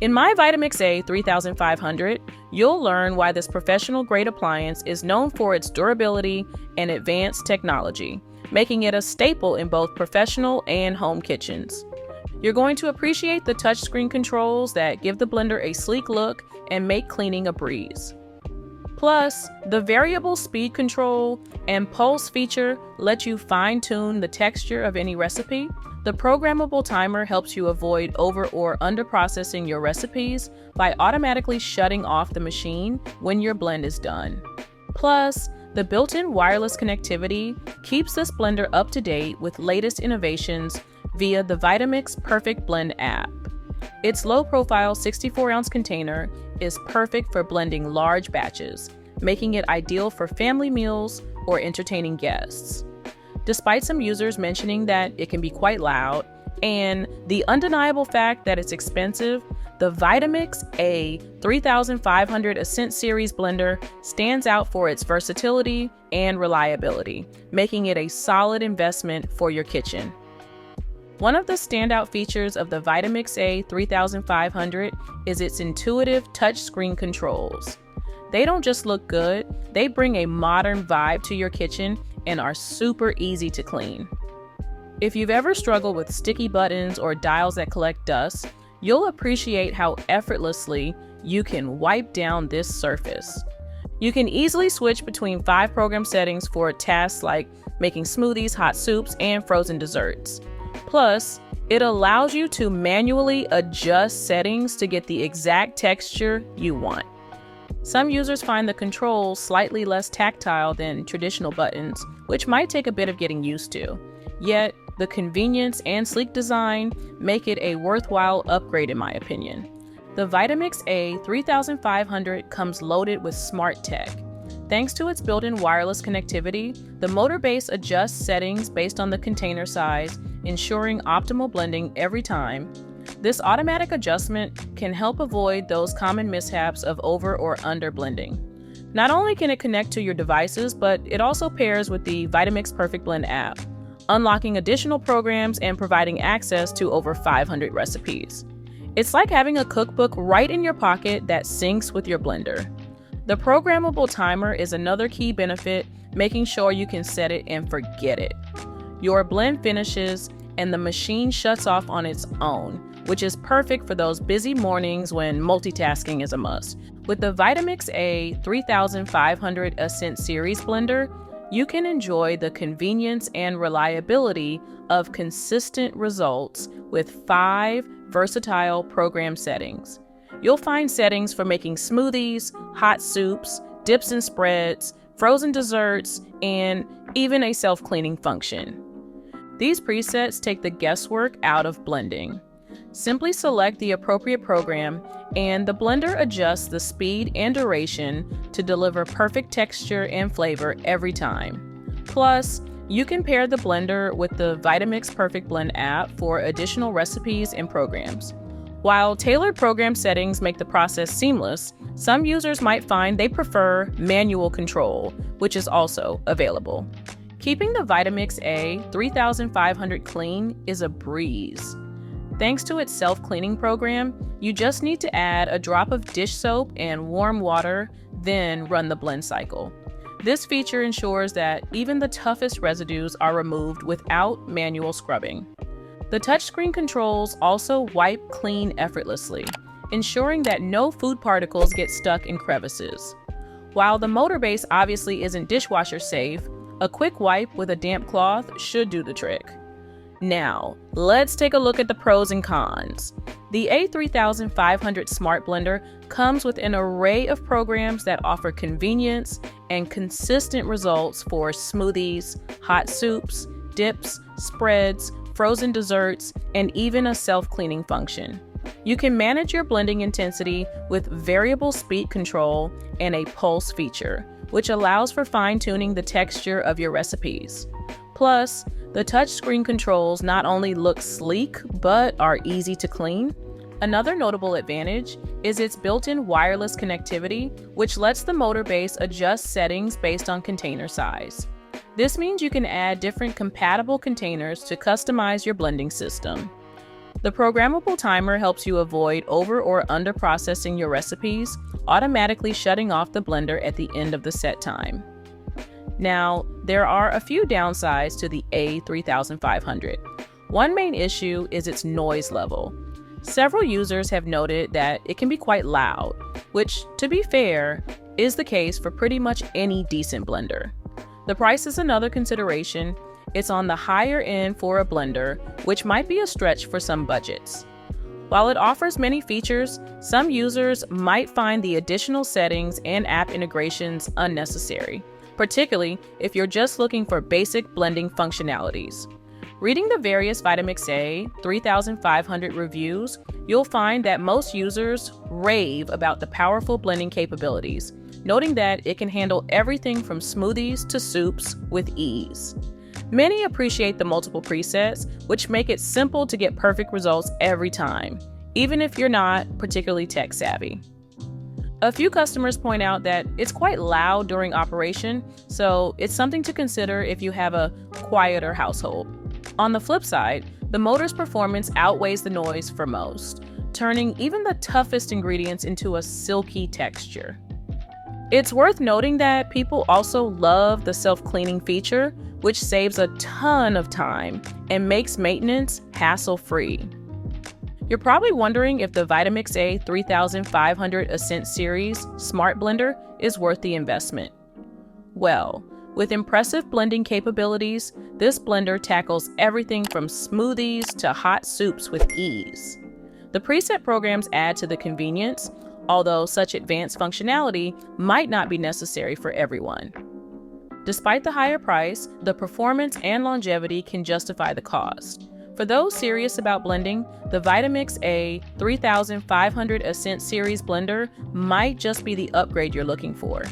In my Vitamix A3500, you'll learn why this professional-grade appliance is known for its durability and advanced technology, making it a staple in both professional and home kitchens. You're going to appreciate the touchscreen controls that give the blender a sleek look and make cleaning a breeze. Plus, the variable speed control and pulse feature let you fine-tune the texture of any recipe. The programmable timer helps you avoid over or under processing your recipes by automatically shutting off the machine when your blend is done. Plus, the built-in wireless connectivity keeps this blender up to date with latest innovations via the Vitamix Perfect Blend app. Its low-profile 64-ounce container is perfect for blending large batches, making it ideal for family meals or entertaining guests. Despite some users mentioning that it can be quite loud, and the undeniable fact that it's expensive, the Vitamix A3500 Ascent Series blender stands out for its versatility and reliability, making it a solid investment for your kitchen. One of the standout features of the Vitamix A3500 is its intuitive touchscreen controls. They don't just look good, they bring a modern vibe to your kitchen and are super easy to clean. If you've ever struggled with sticky buttons or dials that collect dust, you'll appreciate how effortlessly you can wipe down this surface. You can easily switch between 5 program settings for tasks like making smoothies, hot soups, and frozen desserts. Plus, it allows you to manually adjust settings to get the exact texture you want. Some users find the controls slightly less tactile than traditional buttons, which might take a bit of getting used to. Yet, the convenience and sleek design make it a worthwhile upgrade in my opinion. The Vitamix A3500 comes loaded with smart tech. Thanks to its built-in wireless connectivity, the motor base adjusts settings based on the container size, ensuring optimal blending every time. This automatic adjustment can help avoid those common mishaps of over or under blending. Not only can it connect to your devices, but it also pairs with the Vitamix Perfect Blend app, unlocking additional programs and providing access to over 500 recipes. It's like having a cookbook right in your pocket that syncs with your blender. The programmable timer is another key benefit, making sure you can set it and forget it. Your blend finishes and the machine shuts off on its own, which is perfect for those busy mornings when multitasking is a must. With the Vitamix A3500 Ascent Series blender, you can enjoy the convenience and reliability of consistent results with 5 versatile program settings. You'll find settings for making smoothies, hot soups, dips and spreads, frozen desserts, and even a self-cleaning function. These presets take the guesswork out of blending. Simply select the appropriate program, and the blender adjusts the speed and duration to deliver perfect texture and flavor every time. Plus, you can pair the blender with the Vitamix Perfect Blend app for additional recipes and programs. While tailored program settings make the process seamless, some users might find they prefer manual control, which is also available. Keeping the Vitamix A3500 clean is a breeze. Thanks to its self-cleaning program, you just need to add a drop of dish soap and warm water, then run the blend cycle. This feature ensures that even the toughest residues are removed without manual scrubbing. The touchscreen controls also wipe clean effortlessly, ensuring that no food particles get stuck in crevices. While the motor base obviously isn't dishwasher safe, a quick wipe with a damp cloth should do the trick. Now, let's take a look at the pros and cons. The A3500 Smart Blender comes with an array of programs that offer convenience and consistent results for smoothies, hot soups, dips, spreads, frozen desserts, and even a self-cleaning function. You can manage your blending intensity with variable speed control and a pulse feature, which allows for fine-tuning the texture of your recipes. Plus, the touchscreen controls not only look sleek, but are easy to clean. Another notable advantage is its built-in wireless connectivity, which lets the motor base adjust settings based on container size. This means you can add different compatible containers to customize your blending system. The programmable timer helps you avoid over or under processing your recipes, automatically shutting off the blender at the end of the set time. Now, there are a few downsides to the A3500. One main issue is its noise level. Several users have noted that it can be quite loud, which, to be fair, is the case for pretty much any decent blender. The price is another consideration. It's on the higher end for a blender, which might be a stretch for some budgets. While it offers many features, some users might find the additional settings and app integrations unnecessary, particularly if you're just looking for basic blending functionalities. Reading the various Vitamix A3500 reviews, you'll find that most users rave about the powerful blending capabilities, noting that it can handle everything from smoothies to soups with ease. Many appreciate the multiple presets, which make it simple to get perfect results every time, even if you're not particularly tech savvy. A few customers point out that it's quite loud during operation, so it's something to consider if you have a quieter household. On the flip side, the motor's performance outweighs the noise for most, turning even the toughest ingredients into a silky texture. It's worth noting that people also love the self-cleaning feature, which saves a ton of time and makes maintenance hassle-free. You're probably wondering if the Vitamix A3500 Ascent Series Smart Blender is worth the investment. Well, with impressive blending capabilities, this blender tackles everything from smoothies to hot soups with ease. The preset programs add to the convenience, although such advanced functionality might not be necessary for everyone. Despite the higher price, the performance and longevity can justify the cost. For those serious about blending, the Vitamix A3500 Ascent Series blender might just be the upgrade you're looking for.